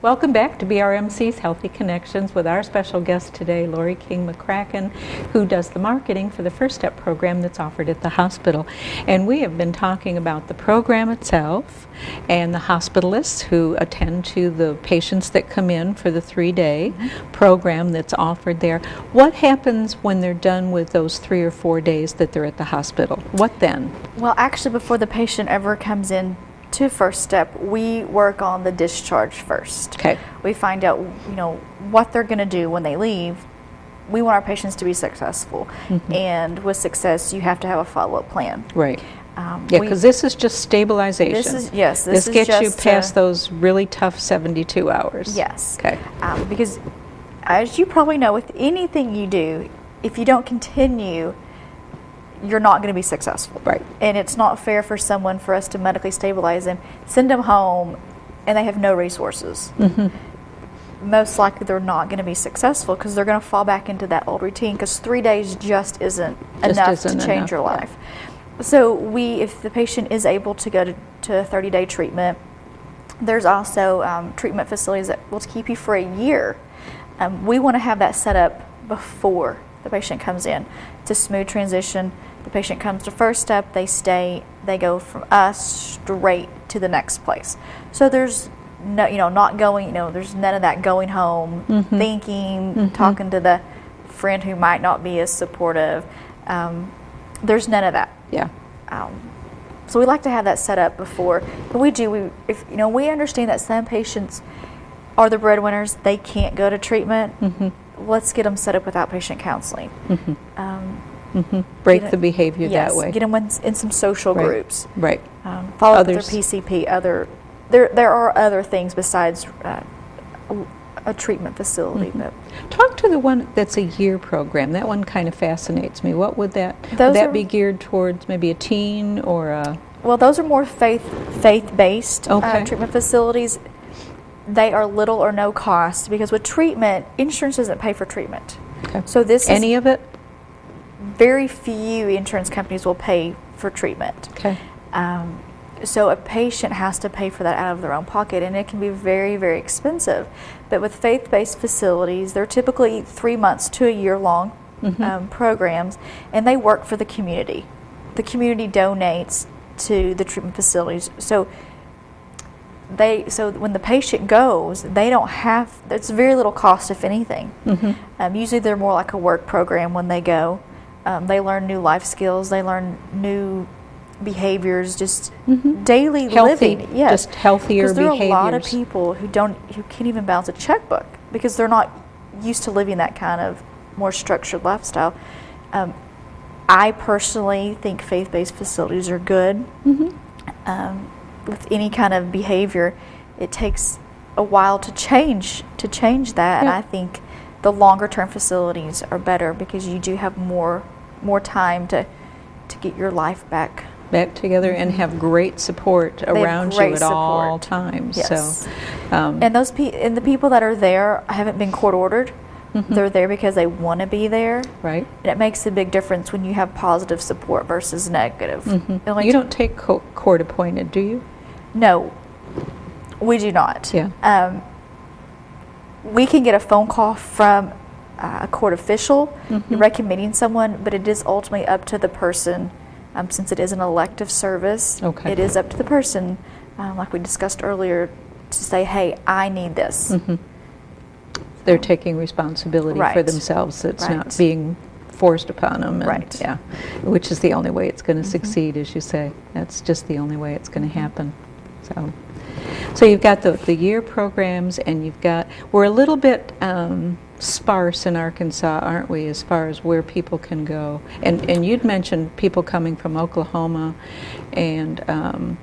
Welcome back to BRMC's Healthy Connections with our special guest today, Lori King McCracken, who does the marketing for the First Step program that's offered at the hospital. And we have been talking about the program itself and the hospitalists who attend to the patients that come in for the 3-day program that's offered there. What happens when they're done with those 3 or 4 days that they're at the hospital? What then? Well, actually, before the patient ever comes in to First Step, we work on the discharge first. Okay. We find out, what they're going to do when they leave. We want our patients to be successful, and with success, you have to have a follow-up plan. Right. Yeah, because this is just stabilization. This gets you past those really tough 72 hours. Yes. Okay. Because, as you probably know, with anything you do, if you don't continue, you're not going to be successful. Right. And it's not fair for us to medically stabilize them, send them home, and they have no resources. Most likely they're not going to be successful because they're going to fall back into that old routine, because 3 days just isn't enough to change your life. So if the patient is able to go to a 30-day treatment, there's also treatment facilities that will keep you for a year. We want to have that set up before the patient comes in. It's a smooth transition. The patient comes to First Step, they stay, they go from us straight to the next place. So there's no, not going, there's none of that going home, thinking, talking to the friend who might not be as supportive. There's none of that. Yeah. So we like to have that set up before. But we understand that some patients are the breadwinners, they can't go to treatment. Let's get them set up with outpatient counseling. Break the behavior that way. Get them in some social groups. Right. Follow up with their PCP. There are other things besides a treatment facility. Talk to the one that's a year program. That one kind of fascinates me. What would that be geared towards? Maybe a teen or a? Well, those are more faith-based treatment facilities. They are little or no cost, because with treatment, insurance doesn't pay for treatment. Okay. So any of it? Very few insurance companies will pay for treatment. Okay. So a patient has to pay for that out of their own pocket, and it can be very, very expensive. But with faith-based facilities, they're typically 3 months to a year-long programs, and they work for the community. The community donates to the treatment facilities. So when the patient goes, it's very little cost, if anything. Usually they're more like a work program when they go. They learn new life skills, they learn new behaviors, just daily living. Yes. Just healthier behaviors. Because there are a lot of people who can't even balance a checkbook because they're not used to living that kind of more structured lifestyle. I personally think faith-based facilities are good. With any kind of behavior, it takes a while to change that. And I think the longer term facilities are better because you do have more time to get your life back together and have great support around you at all times. Yes. So, and the people that are there haven't been court ordered. They're there because they want to be there. Right. And it makes a big difference when you have positive support versus negative. You don't take court appointed, do you? No, we do not. Yeah. We can get a phone call from a court official recommending someone, but it is ultimately up to the person. Since it is an elective service, it is up to the person, like we discussed earlier, to say, hey, I need this. They're taking responsibility for themselves. It's not being forced upon them. And, yeah, which is the only way it's going to succeed, as you say. That's just the only way it's going to happen. So you've got the year programs, and we're a little bit sparse in Arkansas, aren't we, as far as where people can go? And you'd mentioned people coming from Oklahoma and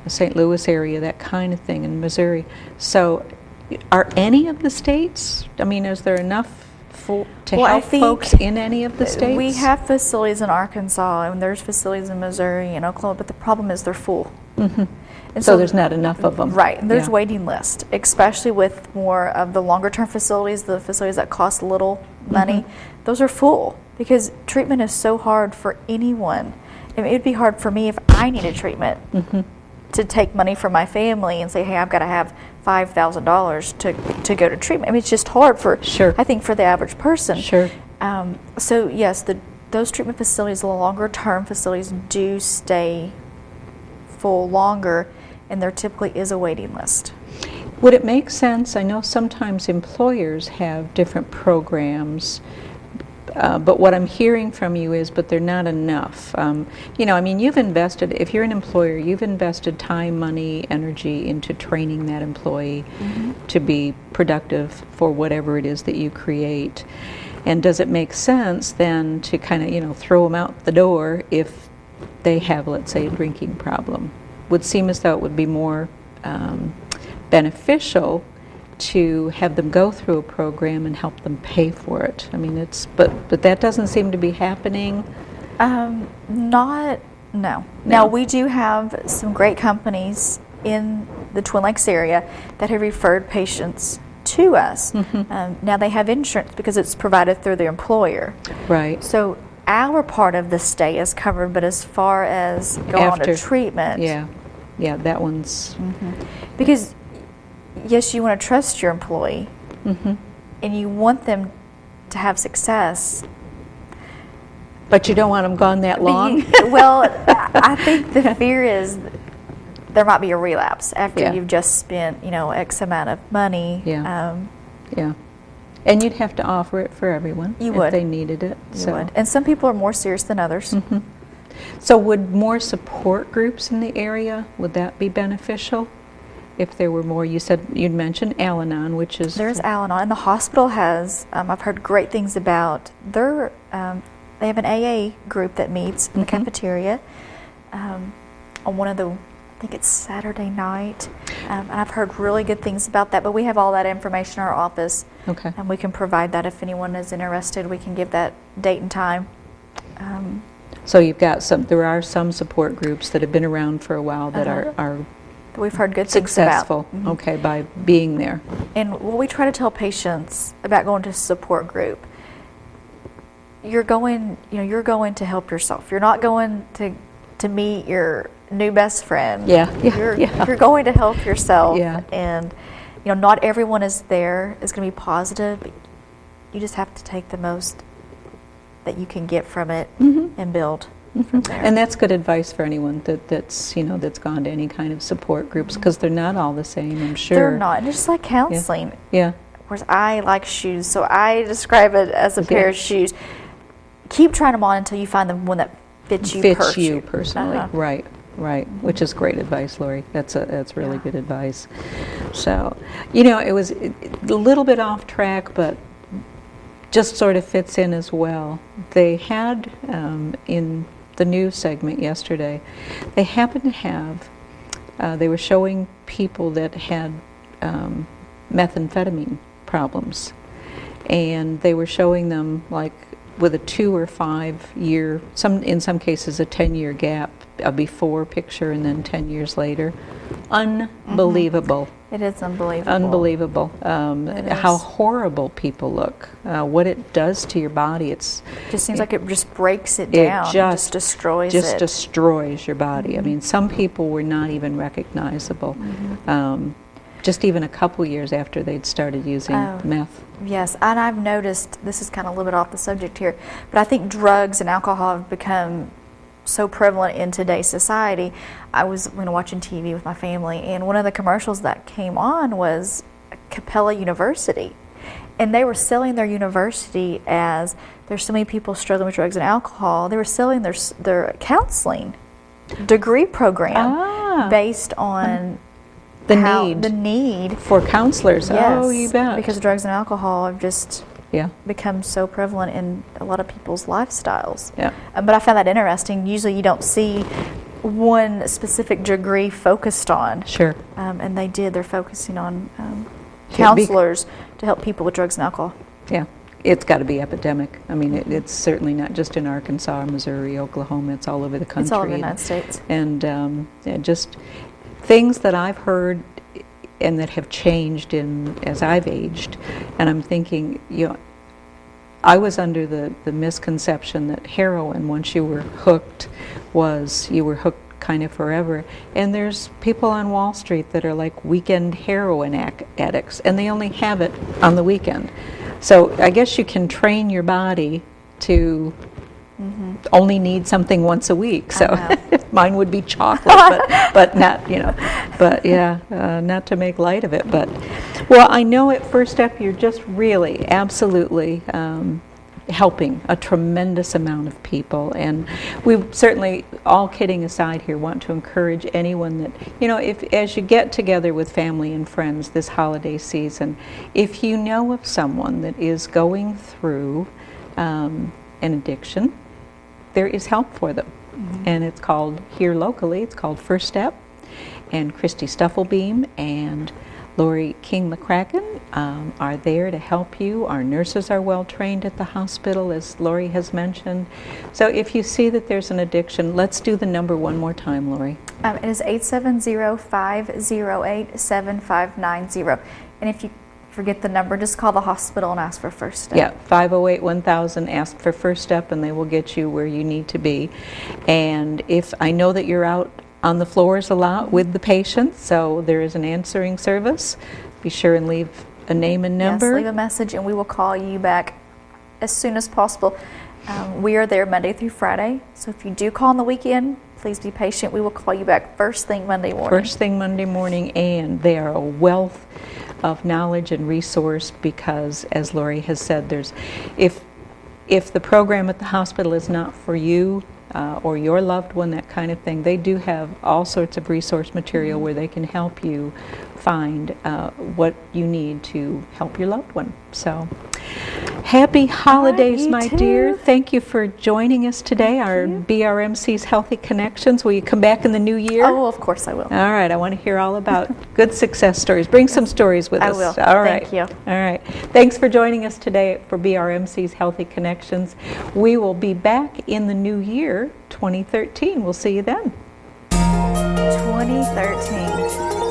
St. Louis area, that kind of thing, in Missouri. So are any of the states, is there enough to help folks in any of the states? We have facilities in Arkansas, and there's facilities in Missouri and Oklahoma, but the problem is they're full. And so there's not enough of them. Right, and there's waiting lists, especially with more of the longer term facilities, the facilities that cost little money. Those are full because treatment is so hard for anyone. It'd be hard for me if I needed treatment to take money from my family and say, hey, I've got to have $5,000 to go to treatment. I mean, it's just hard for, I think, for the average person. Sure. So yes, those treatment facilities, the longer term facilities, do stay full longer, and there typically is a waiting list. Would it make sense? I know sometimes employers have different programs, but what I'm hearing from you is, but they're not enough. You know, I mean, you've invested, if you're an employer, you've invested time, money, energy into training that employee to be productive for whatever it is that you create. And does it make sense then to kind of, you know, throw them out the door if they have, let's say, a drinking problem? Would seem as though it would be more beneficial to have them go through a program and help them pay for it. I mean, but that doesn't seem to be happening. No. Now, we do have some great companies in the Twin Lakes area that have referred patients to us. Now they have insurance because it's provided through the employer. Right. So our part of the stay is covered, but as far as going on to treatment. Yeah, that one's... Because, yes, you want to trust your employee, and you want them to have success. But you don't want them gone that long? Well, I think the fear is there might be a relapse after you've just spent, you know, X amount of money. Yeah. And you'd have to offer it for everyone if they needed it. You would. And some people are more serious than others. So would more support groups in the area, would that be beneficial? If there were more, you'd mentioned Al-Anon, which is... There's Al-Anon, and the hospital has, I've heard great things about they have an AA group that meets in the cafeteria on one of the, I think it's Saturday night, and I've heard really good things about that, but we have all that information in our office, and we can provide that if anyone is interested. We can give that date and time. So you've got there are some support groups that have been around for a while that are we've heard good successful, things about. Okay, by being there. And what we try to tell patients about going to a support group, you're going to help yourself. You're not going to meet your new best friend. You're going to help yourself. And you know, not everyone is going to be positive. But you just have to take the most that you can get from it and build from there. And that's good advice for anyone that's gone to any kind of support groups, because they're not all the same, I'm sure. They're not. And just like counseling. Yeah. Of course, I like shoes, so I describe it as a pair of shoes. Keep trying them on until you find the one that fits you personally. Right. Which is great advice, Lori. That's really good advice. So, you know, it was a little bit off track, but just sort of fits in as well. They had in the news segment yesterday, they happened to have, they were showing people that had methamphetamine problems, and they were showing them like with a 2 or 5 year, in some cases a 10-year gap, a before picture and then 10 years later. Unbelievable. It is unbelievable. Unbelievable. How horrible people look. What it does to your body. It just seems like it just breaks it down. It just destroys it. Just destroys your body. I mean, some people were not even recognizable. Just even a couple years after they'd started using meth. Yes, and I've noticed, this is kind of a little bit off the subject here, but I think drugs and alcohol have become so prevalent in today's society. I was watching TV with my family, and one of the commercials that came on was Capella University, and they were selling their university as there's so many people struggling with drugs and alcohol. They were selling their counseling degree program based on the need for counselors. Yes, oh, you bet. Because drugs and alcohol have just become so prevalent in a lot of people's lifestyles. But I found that interesting. Usually you don't see one specific degree focused on. Sure. And they did. They're focusing on counselors to help people with drugs and alcohol. Yeah. It's got to be epidemic. I mean, it's certainly not just in Arkansas, Missouri, Oklahoma. It's all over the country. It's all over the United States. And just things that I've heard and that have changed as I've aged, and I'm thinking, I was under the misconception that heroin, once you were hooked, was you were hooked kind of forever. And there's people on Wall Street that are like weekend heroin addicts, and they only have it on the weekend. So I guess you can train your body to only need something once a week. So mine would be chocolate, but not, but yeah, not to make light of it. But, well, I know at First Step you're just really, absolutely helping a tremendous amount of people. And we certainly, all kidding aside here, want to encourage anyone that, if as you get together with family and friends this holiday season, if you know of someone that is going through an addiction, there is help for them. And it's called, here locally, it's called First Step. And Christy Stufflebeam and Lori King McCracken are there to help you. Our nurses are well trained at the hospital, as Lori has mentioned. So if you see that there's an addiction, let's do the number one more time, Lori. It is 870-508-7590. And if you forget the number, just call the hospital and ask for First Step. Yeah, 508-1000, ask for First Step, and they will get you where you need to be. And if I know that you're out on the floors a lot with the patients, so there is an answering service. Be sure and leave a name and number. Yes, leave a message and we will call you back as soon as possible. We are there Monday through Friday, so if you do call on the weekend, please be patient. We will call you back first thing Monday morning. First thing Monday morning, and they are a wealth of knowledge and resource, because, as Lori has said, there's if the program at the hospital is not for you, or your loved one, that kind of thing, they do have all sorts of resource material where they can help you find what you need to help your loved one. So, happy holidays, my dear. Thank you for joining us today, our BRMC's Healthy Connections. Will you come back in the new year? Oh, of course I will. All right, I want to hear all about good success stories. Bring some stories with us. I will. All right. Thank you. All right. Thanks for joining us today for BRMC's Healthy Connections. We will be back in the new year, 2013. We'll see you then. 2013.